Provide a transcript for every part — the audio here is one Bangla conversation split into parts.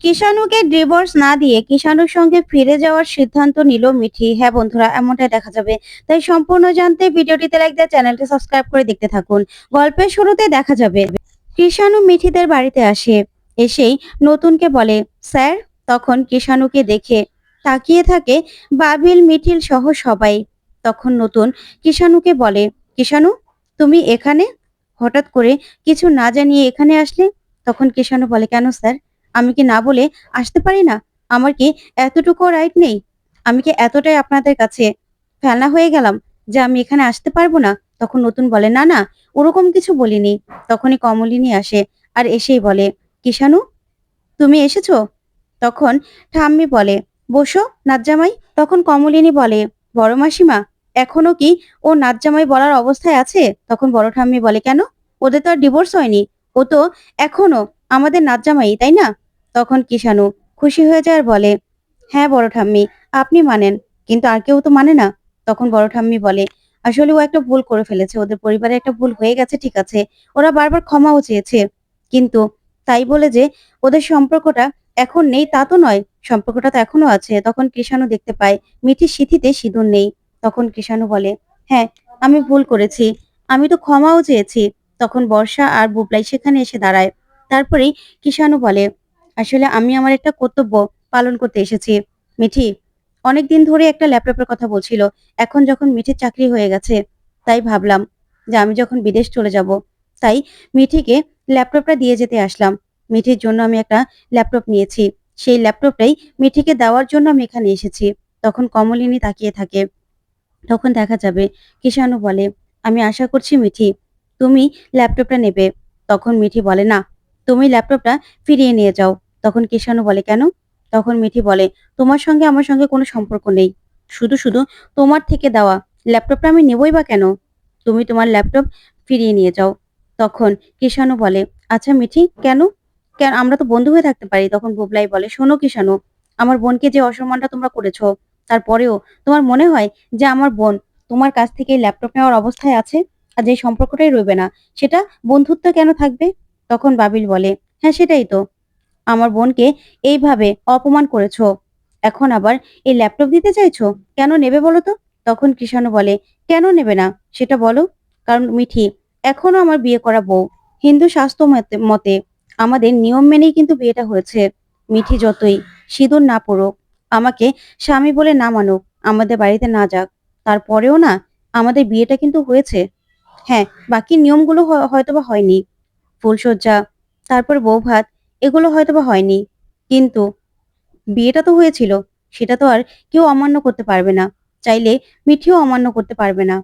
কিষাণুকে ডিভোর্স না দিয়ে কিষাণুর সঙ্গে ফিরে যাওয়ার সিদ্ধান্ত নিল মিঠি। হ্যাঁ বন্ধুরা, এমনটাই দেখা যাবে। তাই সম্পূর্ণ জানতে ভিডিওটিতে লাইক দিয়ে চ্যানেলটি সাবস্ক্রাইব করে দেখতে থাকুন। গল্পের শুরুতে দেখা যাবে কিষাণু মিঠিদের বাড়িতে আসে। এসেই নতুনকে বলে স্যার। তখন কিষাণুকে দেখে তাকিয়ে থাকে বাবিল, মিঠিল সহ সবাই। তখন নতুন কিষাণুকে বলে, কিষাণু তুমি এখানে হঠাৎ করে কিছু না জানিয়ে এখানে আসলে? তখন কিষাণু বলে, কেন স্যার? আমি কি না বলে আসতে পারি না? আমার কি এতটুকু রাইট নেই? আমি কি এতটাই আপনাদের কাছে ফেলনা হয়ে গেলাম যে আমি এখানে আসতে পারবো না? তখন নতুন বলে, না না, ওরকম কিছু বলিনি। তখনই কমলিনী আসে আর এসেই বলে, কিষাণু তুমি এসেছো? তখন ঠাম্মি বলে, বসো নাতজামাই। তখন কমলিনী বলে, বড় মাসিমা এখনো কি ও নাতজামাই বলার অবস্থায় আছে? তখন বড় ঠাম্মি বলে, কেন? ওদের তো আর ডিভোর্স হয়নি। ও তো এখনো আমাদের নাতজামাই, তাই না? তখন কিষাণু খুশি হয়ে যায় আর বলে, হ্যাঁ বড় ঠাম্মি, আপনি মানেন, কিন্তু আর কেউ তো মানে না। তখন বড় ঠাম্মি বলে, আসলে ও একটা ভুল করে ফেলেছে, ওদের পরিবারে একটা ভুল হয়ে গেছে, ঠিক আছে, ওরা বারবার ক্ষমাও চেয়েছে, কিন্তু তাই বলে যে ওদের সম্পর্কটা এখন নেই তা তো নয়, সম্পর্কটা তো এখনো আছে। তখন কৃষাণু দেখতে পায় মিঠির সিঁথিতে সিঁদুর নেই। তখন কৃষাণু বলে, হ্যাঁ আমি ভুল করেছি, আমি তো ক্ষমাও চেয়েছি। তখন বর্ষা আর বুবলাই সেখানে এসে দাঁড়ায়। তারপরেই কৃষাণু বলে, আসলে আমি আমার একটা কর্তব্য পালন করতে এসেছি। মিঠি অনেকদিন ধরে একটা ল্যাপটপের কথা বলছিল, এখন যখন মিঠির চাকরি হয়ে গেছে, তাই ভাবলাম যে আমি যখন বিদেশ চলে যাব, তাই মিঠিকে ল্যাপটপটা দিয়ে যেতে আসলাম। মিঠির জন্য আমি একটা ল্যাপটপ নিয়েছি, সেই ল্যাপটপটাই মিঠিকে দেওয়ার জন্য আমি এখানে এসেছি। তখন কমলিনী তাকিয়ে থাকে। তখন দেখা যাবে কিষাণু বলে, আমি আশা করছি মিঠি তুমি ল্যাপটপটা নেবে। তখন মিঠি বলে, না, তুমি ল্যাপটপটা ফিরিয়ে নিয়ে যাও। তখন কিষাণু বলে, কেন? তখন মিঠি বলে, তোমার সঙ্গে আমার সঙ্গে কোনো সম্পর্ক নেই, শুধু শুধু তোমার থেকে দেওয়া ল্যাপটপটা আমি নেবই বা কেন? তুমি তোমার ল্যাপটপ ফিরিয়ে নিয়ে যাও। তখন কিষাণু বলে, আচ্ছা মিঠি, কেন? কেন, আমরা তো বন্ধু হয়ে থাকতে পারি। তখন বুবলাই বলে, শোনো কিষাণু, আমার বোনকে যে অসম্মানটা তোমরা করেছো, তারপরেও তোমার মনে হয় যে আমার বোন তোমার কাছ থেকে ল্যাপটপ নেওয়ার অবস্থায় আছে? আর যে সম্পর্কটাই রইবে না, সেটা বন্ধুত্ব কেন থাকবে? তখন বাবিল বলে, হ্যাঁ সেটাই তো, আমার বোনকে এইভাবে অপমান করেছো, এখন আবার এই ল্যাপটপ দিতে চাইছো, কেন নেবে বলো তো? তখন কৃষাণু বলে, কেন নেবে না সেটা বলো। কারণ মিঠি এখনো আমার বিয়ে করা বউ। হিন্দু শাস্ত্র মতে মতে আমাদের নিয়ম মেনেই কিন্তু বিয়েটা হয়েছে। মিঠি যতই সিঁদুর না পড়ুক, আমাকে স্বামী বলে না মানুক, আমাদের বাড়িতে না যাক, তারপরেও না আমাদের বিয়েটা কিন্তু হয়েছে। হ্যাঁ, বাকি নিয়মগুলো হয়তোবা হয়নি, ফুলসজ্জা, তারপর বৌভাত, এগুলো হয়তোবা হয়নি, কিন্তু বিয়েটা তো হয়েছিল। সেটা তো আর কেউ অমান্য করতে পারবে না, চাইলে মিঠিও অমান্য করতে পারবে না।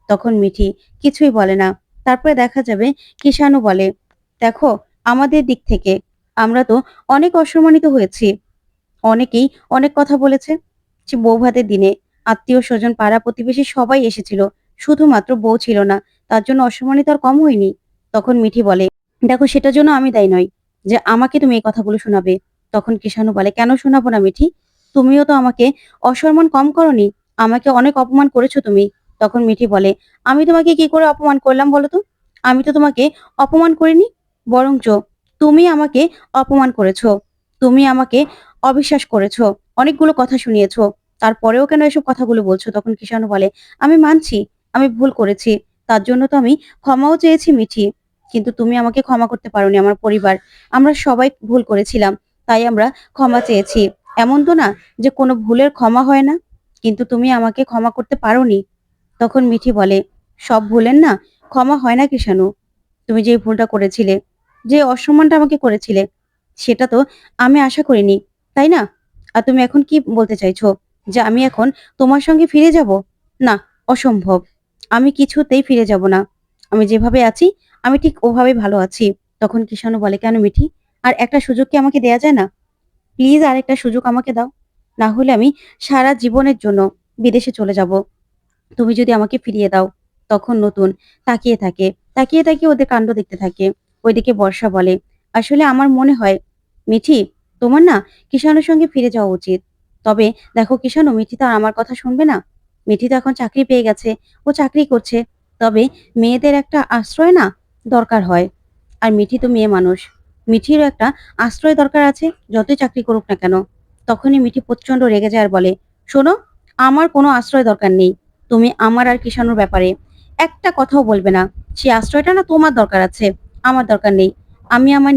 তখন মিঠি কিছুই বলে না। তারপরে দেখা যাবে কিষাণু বলে, দেখো, আমাদের দিক থেকে আমরা তো অনেক অসম্মানিত হয়েছি, অনেকেই অনেক কথা বলেছে। সে বৌভাতের দিনে আত্মীয় স্বজন পাড়া প্রতিবেশী সবাই এসেছিল, শুধুমাত্র বউ ছিল না, তার জন্য অসম্মানিত আর কম হয়নি। তখন মিঠি বলে, দেখো সেটার জন্য আমি দায়ী নই যে আমাকে তুমি এই কথাগুলো শোনাবে। তখন কৃষাণু বলে, কেন শোনাবো না মিঠি? তুমিও তো আমাকে অসম্মান কম করনি, আমাকে অনেক অপমান করেছো তুমি। তখন মিঠি বলে, আমি তোমাকে কি করে অপমান করলাম বলো তো? আমি তো তোমাকে অপমান করিনি, বরঞ্চ তুমি আমাকে অপমান করেছো। তুমি আমাকে অবিশ্বাস করেছো, অনেকগুলো কথা শুনিয়েছো, তারপরেও কেন এসব কথাগুলো বলছো? তখন কৃষাণু বলে, আমি মানছি আমি ভুল করেছি, তার জন্য তো আমি ক্ষমাও চেয়েছি মিঠি, কিন্তু তুমি আমাকে ক্ষমা করতে পারোনি। আমার পরিবার, আমরা সবাই ভুল করেছিলাম, তাই আমরা ক্ষমা চেয়েছি। এমন তো না যে কোনো ভুলের ক্ষমা হয় না, কিন্তু তুমি আমাকে ক্ষমা করতে পারোনি। তখন মিঠি বলে, সব ভুলের না ক্ষমা হয় না কৃষাণু। তুমি যে ভুলটা করেছিলে, যে অসম্মানটা আমাকে করেছিলে, সেটা তো আমি আশা করিনি, তাই না? আর তুমি এখন কি বলতে চাইছো যে আমি এখন তোমার সঙ্গে ফিরে যাব? না, অসম্ভব, আমি কিছুতেই ফিরে যাব না। আমি যেভাবে আছি, আমি ঠিক ওভাবেই ভালো আছি। তখন কৃষাণু বলে, কেন মিঠি, আর একটা সুযোগ কি আমাকে দেয়া যায় না? প্লিজ আর একটা সুযোগ আমাকে দাও, না হলে আমি সারা জীবনের জন্য বিদেশে চলে যাব। তুমি যদি আমাকে ফিরিয়ে দাও। তখন নতুন তাকিয়ে থাকে, তাকিয়ে তাকিয়ে ওদের কাণ্ড দেখতে থাকে। ওইদিকে বর্ষা বলে, আসলে আমার মনে হয় মিঠি, তোমার না কিষাণুর সঙ্গে ফিরে যাওয়া উচিত। তবে দেখো কিষাণু, মিঠি তো আর আমার কথা শুনবে না। মিঠি তো এখন চাকরি পেয়ে গেছে, ও চাকরি করছে। তবে মেয়েদের একটা আশ্রয় না দরকার হয়, আর মিঠি তো মেয়ে মানুষ, মিঠিরও একটা আশ্রয় দরকার আছে, যতই চাকরি করুক না কেন। তখনই মিঠি প্রচন্ড রেগে যায় আর বলে, শোনো, আমার কোনো আশ্রয় দরকার নেই। তুমি আমার আর কিষাণুর ব্যাপারে একটা কথাও বলবে না। সেই আশ্রয়টা না তোমার দরকার আছে, আমার দরকার নেই। আমি আমার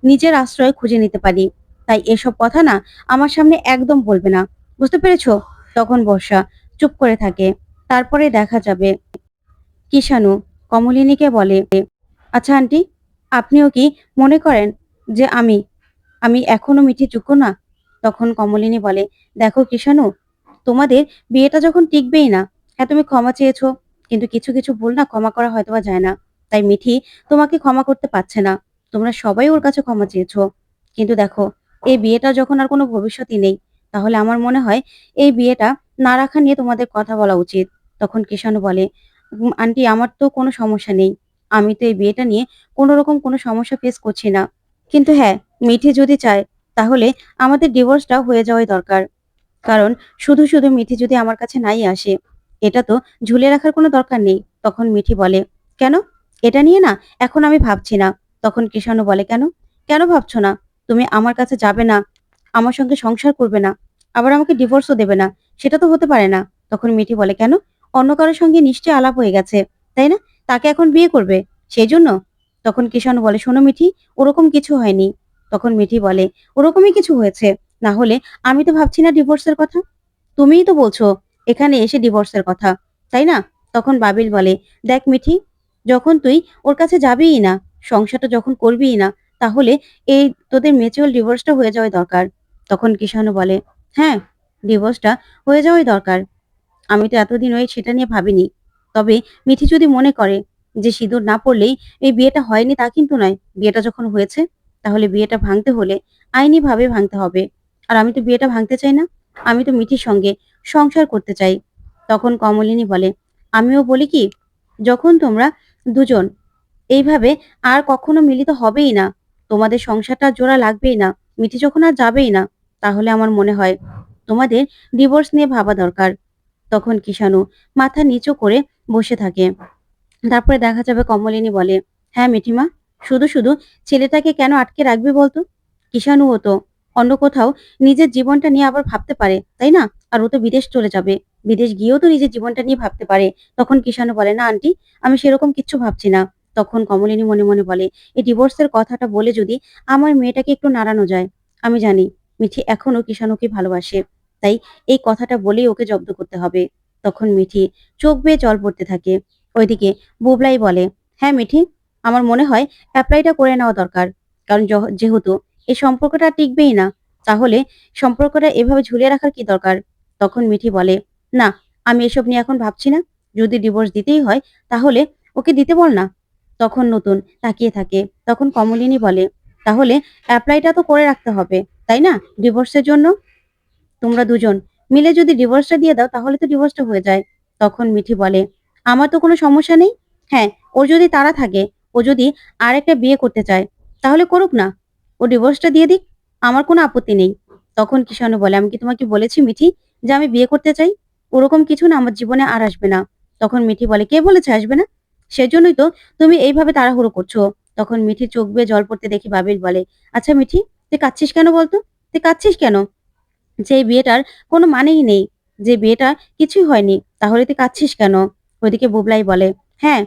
নিজের আশ্রয় খুঁজে নিতে পারি। তাই এসব কথা না আমার সামনে একদম বলবে না। বুঝতে পেরেছো? তখন বর্ষা চুপ করে থাকে। তারপরে দেখা যাবে কিষাণু কমলিনীকে বলে, আচ্ছা আন্টি, আপনিও কি মনে করেন যে আমি এখনো মিঠির যোগ্য না? তখন কমলিনী বলে, দেখো কিষাণু, তোমাদের বিয়েটা যখন টিকবেই না, হ্যাঁ তুমি ক্ষমা চেয়েছো, কিন্তু কিছু কিছু ভুল না ক্ষমা করা হয়তোবা যায় না। তাই মিঠি তোমাকে ক্ষমা করতে পারছে না। তোমরা সবাই ওর কাছে ক্ষমা চেয়েছো, কিন্তু দেখো, এই বিয়েটা যখন আর কোনো ভবিষ্যৎই নেই, তাহলে আমার মনে হয় এই বিয়েটা না রাখা নিয়ে তোমাদের কথা বলা উচিত। তখন কিষাণু বলে, আন্টি, আমার তো কোনো সমস্যা নেই। আমি তো এই বিয়েটা নিয়ে কোনো রকম কোনো সমস্যা ফেস করছি না। কিন্তু হ্যাঁ, মিঠি যদি চায়, তাহলে আমাদের ডিভোর্সটা হয়ে যাওয়াই দরকার। কারণ শুধু মিঠি যদি আমার কাছে নাই আসে, এটা তো ঝুলিয়ে রাখার কোনো দরকার নেই। তখন মিঠি বলে, কেন? এটা নিয়ে না এখন আমি ভাবছি না। তখন কিষাণু বলে, কেন? কেন ভাবছো না? তুমি আমার কাছে যাবে না, আমার সঙ্গে সংসার করবে না, আবার আমাকে ডিভোর্সও দেবে না। সেটা তো হতে পারে না। তখন মিঠি বলে, কেন? অন্য কারোর সঙ্গে নিশ্চয়ই আলাপ হয়ে গেছে, তাই না? তাকে এখন বিয়ে করবে, সেই জন্য? তখন কিষাণু বলে, শোনো মিঠি, ওরকম কিছু হয়নি। তখন মিঠি বলে, ওরকমই কিছু হয়েছে, না হলে আমি তো ভাবছি না ডিভোর্সের কথা। তুমিই তো বলছো এখানে এসে ডিভোর্সের কথা, তাই না? তখন বাবিল বলে, দেখ মিঠি, যখন তুই ওর কাছে যাবিই না, সংসারটা যখন করবিই না, তাহলে এই তোদের মিউচুয়াল ডিভোর্সটা হয়ে যাওয়াই দরকার। তখন কিষাণু বলে, হ্যাঁ, ডিভোর্সটা হয়ে যাওয়াই দরকার। আমি তো এতদিন সেটা নিয়ে ভাবিনি। তবে মিঠি যদি মনে করে যে সিঁদুর না পড়লেই এই বিয়েটা হয়নি, তা কিন্তু নয়। বিয়েটা যখন হয়েছে, তাহলে বিয়েটা ভাঙতে হলে আইনিভাবে ভাঙতে হবে। আর আমি তো বিয়েটা ভাঙতে চাই না। আমি তো মিঠির সঙ্গে সংসার করতে চাই। তখন কমলিনী বলে, আমিও বলি কি, যখন তোমরা দুজন এইভাবে আর কখনো মিলিত হবেই না, তোমাদের সংসারটা জোড়া লাগবেই না, মিঠি যখন আর যাবেই না, তাহলে আমার মনে হয় তোমাদের ডিভোর্স নিয়ে ভাবা দরকার। তখন কিষাণু মাথা নিচু করে বসে থাকে। তারপরে দেখা যাবে কমলিনী বলে, হ্যাঁ মিঠিমা, শুধু ছেলেটাকে কেন আটকে রাখবি বলতো? কিষাণুও তো অন্য কোথাও নিজের জীবনটা নিয়ে আবার ভাবতে পারে, তাই না? আর ও তো বিদেশ চলে যাবে, বিদেশ গিয়েও তো নিজের জীবনটা নিয়ে ভাবতে পারে। তখন কিষাণু বলে, না আন্টি, আমি সেরকম কিচ্ছু ভাবছি না। তখন কমলিনী মনে মনে বলে, এই ডিভোর্সের কথাটা বলে যদি আমার মেয়েটাকে একটু নাড়ানো যায়। আমি জানি মিঠি এখনো কিষাণুকে ভালোবাসে, তাই এই কথাটা বলেই ওকে জব্দ করতে হবে। তখন মিঠি চোখ বেয়ে জল পড়তে থাকে। ওইদিকে বুবলাই বলে, হ্যাঁ মিঠি, আমার মনে হয় অ্যাপ্লাইটা করে নেওয়া দরকার। কারণ যেহেতু এই সম্পর্কটা আর টিকবেই না, তাহলে সম্পর্কটা এভাবে ঝুলিয়ে রাখার কি দরকার? তখন মিঠি বলে, না, আমি এসব নিয়ে এখন ভাবছি না। যদি ডিভোর্স দিতেই হয়, তাহলে ওকে দিতে বল না। তখন নতুন তাকিয়ে থাকে। তখন কমলিনী বলে, তাহলে অ্যাপ্লাইটা তো করে রাখতে হবে, তাই না, ডিভোর্সের জন্য? তোমরা দুজন মিলে যদি ডিভোর্সটা দিয়ে দাও, তাহলে তো ডিভোর্সটা হয়ে যায়। তখন মিঠি বলে, আমার তো কোনো সমস্যা নেই। হ্যাঁ, ওর যদি তাড়া থাকে, ও যদি আরেকটা বিয়ে করতে চায়, তাহলে করুক না। ও ডিভোর্সটা দিয়ে দিক, আমার কোনো আপত্তি নেই। তখন কিষাণু বলে, আমি কি তোমাকে বলেছি মিঠি যে আমি বিয়ে করতে চাই? ওরকম কিছু না আমার জীবনে আর আসবে না। তখন মিঠি বলে, কে বলেছে আসবে না? সেজন্যই তো তুমি এইভাবে তাড়াহুড়ো করছো। তখন মিঠির চোখ বেয়ে জল পড়তে দেখি বাবিল বলে, আচ্ছা মিঠি, তুই কাঁদছিস কেন বলতো? তুই কাঁদছিস কেন? যে বিয়েটার কোনো মানেই নেই, যে বিয়েটা কিছুই হয়নি, তাহলে তুই কাঁদছিস কেন? ওইদিকে বুবলাই বলে, হ্যাঁ,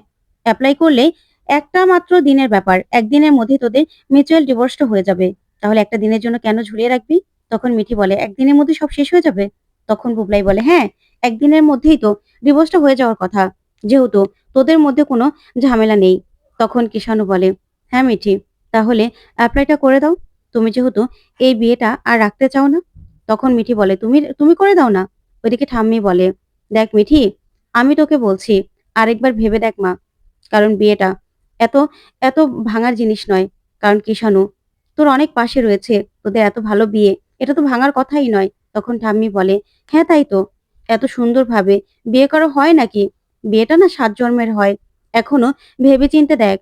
অ্যাপ্লাই করলে একটা মাত্র দিনের ব্যাপার, একদিনের মধ্যে তোদের মিউচুয়াল ডিভোর্সটা হয়ে যাবে। তাহলে একটা দিনের জন্য কেন ঝুলিয়ে রাখবি? তখন মিঠি বলে, একদিনের মধ্যে সব শেষ হয়ে যাবে? তখন বুবলাই বলে, হ্যাঁ, একদিনের মধ্যেই তো ডিভোর্সটা হয়ে যাওয়ার কথা, যেহেতু তোদের মধ্যে কোনো ঝামেলা নেই। তখন কিষাণু বলে, হ্যাঁ মিঠি, তাহলে অ্যাপ্লাইটা করে দাও। তুমি যেহেতু এই বিয়েটা আর রাখতে চাও না। তখন মিঠি বলে, তুমি তুমি করে দাও না। ওইদিকে ঠাম্মি বলে, দেখ মিঠি, আমি তোকে বলছি, আরেকবার ভেবে দেখ মা। কারণ বিয়েটা এত এত ভাঙার জিনিস নয়। কারণ কিষাণু তোর অনেক পাশে রয়েছে, তোদের এত ভালো বিয়ে, এটা তো ভাঙার কথাই নয়। তখন ঠাম্মি বলে, হ্যাঁ তাই তো, এত সুন্দরভাবে বিয়ে করা হয় নাকি? বিয়েটা না ৭ জন্মের হয়। এখনো ভেবেচিন্তে দেখ,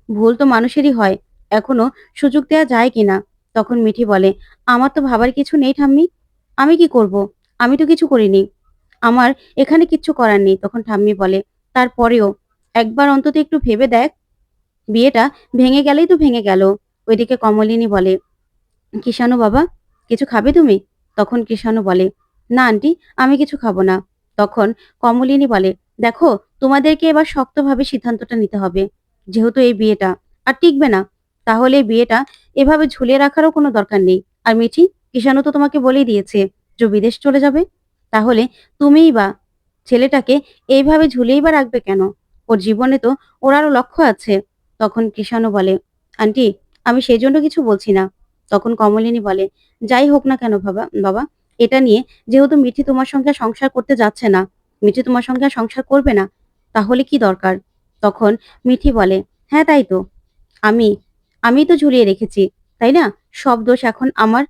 ভুল তো মানুষেরই হয়, এখনো সুযোগ দেয়া যায় কিনা। তখন মিঠি বলে, আমার তো ভাবার কিছু নেই ঠাম্মি, আমি কি করব? আমি তো কিছু করিনি। আমার এখানে কিচ্ছু করার নেই। তখন ঠাম্মি বলে, তারপরেও একবার অন্তত একটু ভেবে দেখ, বিয়েটা ভেঙে গেলেই তো ভেঙে গেল। ওইদিকে কমলিনী বলে, কিষাণু বাবা, কিছু খাবে তুমি? তখন কিষাণু বলে, না আন্টি, আমি কিছু খাবো না। তখন কমলিনী বলে, দেখো, তোমাদেরকে এবার শক্তভাবে সিদ্ধান্তটা নিতে হবে। যেহেতু এই বিয়েটা আর টিকবে না, তাহলে এই বিয়েটা এভাবে ঝুলিয়ে রাখারও কোনো দরকার নেই। আর মিঠি, কিষাণু তো তোমাকে বলেই দিয়েছে যে ও বিদেশ চলে যাবে। তাহলে তুমিই বা ছেলেটাকে এইভাবে ঝুলিয়েই বা রাখবে কেন? ওর জীবনে তো ওর আরো লক্ষ্য আছে। তখন কিষাণু বলে, আন্টি, আমি সেই জন্য কিছু বলছি না। তখন কমলিনী বলে, যাই হোক না কেন বাবা, এটা নিয়ে যেহেতু মিঠি তোমার সঙ্গে সংসার করতে যাচ্ছে না, মিঠি তোমার সঙ্গে আর সংসার করবে না, তাহলে কি দরকার? তখন মিঠি বলে, হ্যাঁ তাই তো, আমি আমি তো ঝুলিয়ে রেখেছি, তাই না? সব দোষ এখন আমার।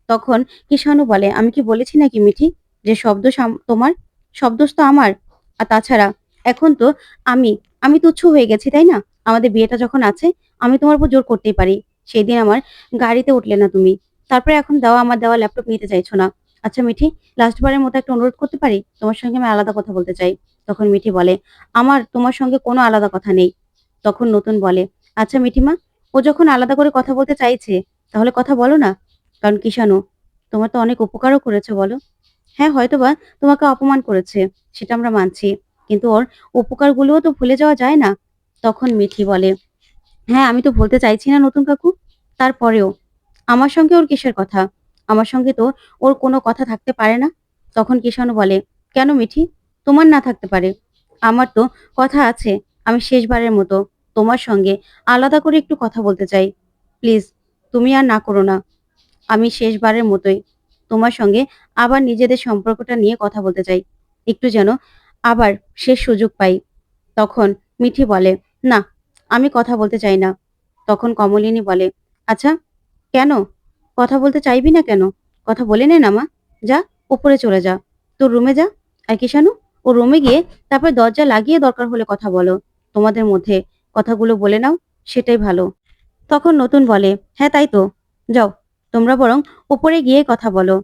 তখন কিষাণু বলে, আমি কি বলেছি নাকি মিঠি যে সব দোষ তোমার? সব দোষ তো আমার। আর তাছাড়া এখন তো আমি আমি তুচ্ছ হয়ে গেছি, তাই না? আমাদের বিয়েটা যখন আছে, আমি তোমার উপর জোর করতেই পারি। সেই দিন আমার গাড়িতে উঠলে না তুমি, তারপরে এখন আমার দেওয়া ল্যাপটপ নিতে চাইছো না। আচ্ছা মিঠি, লাস্ট বারের মতো একটা অনুরোধ করতে পারি? তোমার সঙ্গে আমি আলাদা কথা বলতে চাই। তখন মিঠি বলে, আমার তোমার সঙ্গে কোনো আলাদা কথা নেই। তখন নতুন বলে, আচ্ছা মিঠিমা, ও যখন আলাদা করে কথা বলতে চাইছে, তাহলে কথা বলো না। কারণ কিষাণু তোমার তো অনেক উপকারও করেছে বলো। হ্যাঁ, হয়তোবা তোমাকে অপমান করেছে, সেটা আমরা মানছি। কিন্তু ওর উপকারগুলোও তো ভুলে যাওয়া যায় না। তখন মিঠি বলে, হ্যাঁ, আমি তো ভুলতে চাইছি না নতুন কাকু। তারপরেও আমার সঙ্গে ওর কিসের কথা? আমার সঙ্গে তো ওর কোনো কথা থাকতে পারে না। তখন কিষাণু বলে, কেন মিঠি? তোমার না থাকতে পারে? আমার তো কথা আছে। আমি শেষবারের মতো তোমার সঙ্গে আলাদা করে একটু কথা বলতে চাই। প্লিজ, তুমি আর না করো না। আমি শেষবারের মতোই তোমার সঙ্গে আবার নিজেদের সম্পর্কটা নিয়ে কথা বলতে চাই। একটু যেন আবার শেষ সুযোগ পাই। তখন মিঠি বলে, না, আমি কথা বলতে চাই না। তখন কমলিনী বলে, আচ্ছা, কেন? কথা বলতে চাইবি না কেন? কথা বলে নে না মা। যা, উপরে চলে যা। তোর রুমে যা। আর কিষাণু, ও রুমে গিয়ে তারপর দরজা লাগিয়ে দরকার হলে কথা বলো। তোমাদের মধ্যে কথাগুলো বলে নাও, সেটাই ভালো। তখন নতুন বলে, হ্যাঁ তাই তো। যাও, তোমরা বরং উপরে গিয়ে কথা বলো।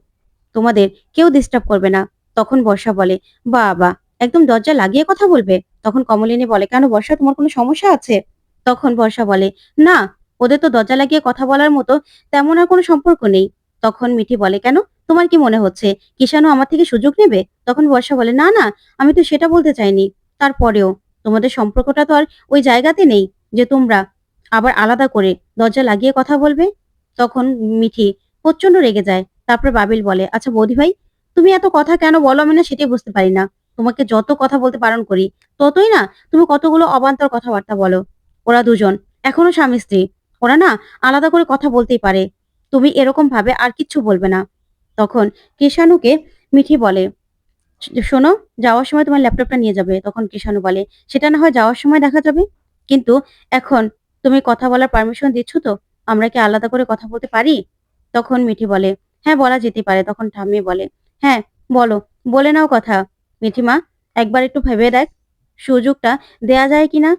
তোমাদের কেউ ডিস্টার্ব করবে না। তখন বর্ষা বলে, বাবা, একদম দরজা লাগিয়ে কথা বলবে? তখন কমলিনী বলে, কেন বর্ষা, তোমার কোনো সমস্যা আছে? তখন বর্ষা বলে, না, ওদের তো দরজা লাগিয়ে কথা বলার মতো তেমন আর কোনো সম্পর্ক নেই। তখন মিঠি বলে, কেন? তোমার কি মনে হচ্ছে কিষাণু আমার থেকে সুযোগ নেবে? তখন বর্ষা বলে, না না, আমি তো সেটা বলতে চাইনি। তারপরেও তোমাদের সম্পর্কটা তো আর ওই জায়গাতে নেই যে তোমরা আবার আলাদা করে দরজা লাগিয়ে কথা বলবে। তখন মিঠি প্রচন্ড রেগে যায়। তারপর বাবিল বলে, আচ্ছা বৌদি ভাই, তুমি এত কথা কেন বলো আমি না সেটাই বুঝতে পারি না। তোমাকে যত কথা বলতে বারণ করি, ততই না তুমি কতগুলো অবান্তর কথাবার্তা বলো। ওরা দুজন এখনো স্বামী স্ত্রী, ওরা না আলাদা করে কথা বলতেই পারে। তুমি এরকম ভাবে আর কিচ্ছু বলবে না। তখন কিষাণুকে মিঠি বলে, শোনো, যাওয়ার সময় তোমার ল্যাপটপটা নিয়ে যাবে। তখন কিষাণু বলে, সেটা না হয় যাওয়ার সময় দেখা যাবে, কিন্তু এখন তুমি কথা বলার পারমিশন দিচ্ছ তো? আমরা কি আলাদা করে কথা বলতে পারি? তখন মিঠি বলে, হ্যাঁ বলা যেতে পারে। তখন ঠাম্মি বলে, হ্যাঁ বলো, বলে নাও কথা। মিঠিমা, একবার একটু ভেবে দেখ, সুযোগটা দেয়া যায় কিনা।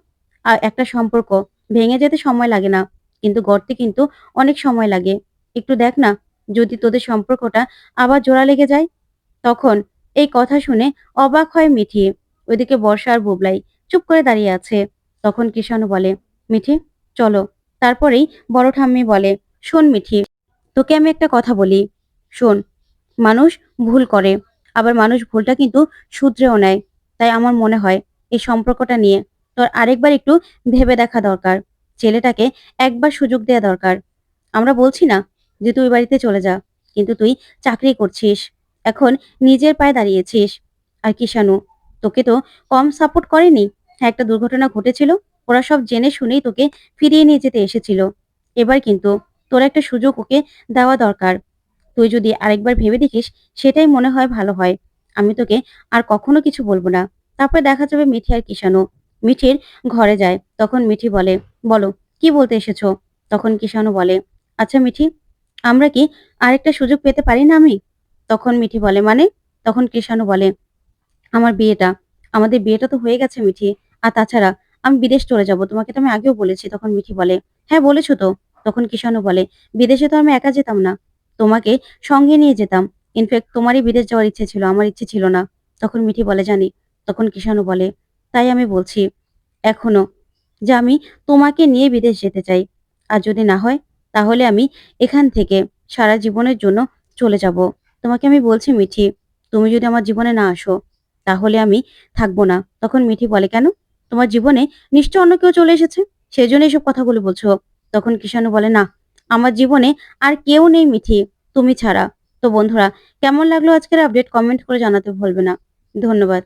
আর একটা সম্পর্ক ভেঙে যেতে সময় লাগে না, কিন্তু গড়তে কিন্তু অনেক সময় লাগে। একটু দেখ না, যদি তোদের সম্পর্কটা আবার জোড়া লেগে যায়। তখন এই কথা শুনে অবাক হয় মিঠি। ওইদিকে বর্ষা আর বুবলাই চুপ করে দাঁড়িয়ে আছে। তখন কিষাণু বলে, মিঠি, চলো। তারপরেই বড় ঠাম্মি বলে, শোন মিঠি, তোকে আমি একটা কথা বলি। শোন, মানুষ ভুল করে, আবার মানুষ ভুলটা কিন্তু শুধরেও নেয়। তাই আমার মনে হয় এই সম্পর্কটা নিয়ে তোর আরেকবার একটু ভেবে দেখা দরকার। ছেলেটাকে একবার সুযোগ দেয়া দরকার। আমরা বলছি না যে তুই বাড়িতে চলে যা, কিন্তু তুই চাকরি করছিস, এখন নিজের পায়ে দাঁড়িয়েছিস। আর কিষাণু তোকে তো কম সাপোর্ট করেনি। হ্যাঁ, একটা দুর্ঘটনা ঘটেছিল, ওরা সব জেনে শুনেই তোকে ফিরিয়ে নিয়ে যেতে এসেছিল। এবার কিন্তু তোর একটা সুযোগ ওকে দেওয়া দরকার। তুই যদি আরেকবার ভেবে দেখিস, সেটাই মনে হয় ভালো হয়। আমি তোকে আর কখনো কিছু বলবো না। তারপরে দেখা যাবে মিঠি আর কিষাণু মিঠির ঘরে যায়। তখন মিঠি বলে, বলো, কি বলতে এসেছো? তখন কিষাণু বলে, আচ্ছা মিঠি, আমরা কি আরেকটা সুযোগ পেতে পারি না আমি? তখন মিঠি বলে, মানে? তখন কিষাণু বলে, আমার বিয়েটা আমাদের বিয়েটা তো হয়ে গেছে মিঠি। আর তাছাড়া আমি বিদেশ চলে যাব, তোমাকে তো আমি আগেও বলেছি। তখন মিঠি বলে, হ্যাঁ বলেছো তো। তখন কিষাণু বলে, বিদেশে তো আমি একা যেতাম না, তোমাকে সঙ্গে নিয়ে যেতাম। ইনফ্যাক্ট তোমারই বিদেশ যাওয়ার ইচ্ছে ছিল, আমার ইচ্ছে ছিল না। তখন মিঠি বলে, জানি। তখন কিষাণু বলে, তাই আমি বলছি এখনো যে আমি তোমাকে নিয়ে বিদেশ যেতে চাই। আর যদি না হয়, তাহলে আমি এখান থেকে সারা জীবনের জন্য চলে যাব। তোমাকে আমি বলছি মিঠি, তুমি যদি আমার জীবনে না আসো, তাহলে আমি থাকবো না। তখন মিঠি বলে, "কেন? তোমার জীবনে নিশ্চয় অন্য কেউ চলে এসেছে। সেজন্য এসব কথাগুলো বলছো।" তখন কৃষাণু বলে, "না, আমার জীবনে আর কেউ নেই মিঠি, তুমি ছাড়া।" তো বন্ধুরা, কেমন লাগলো আজকের আপডেট? কমেন্ট করে জানাতে ভুলবে না। ধন্যবাদ।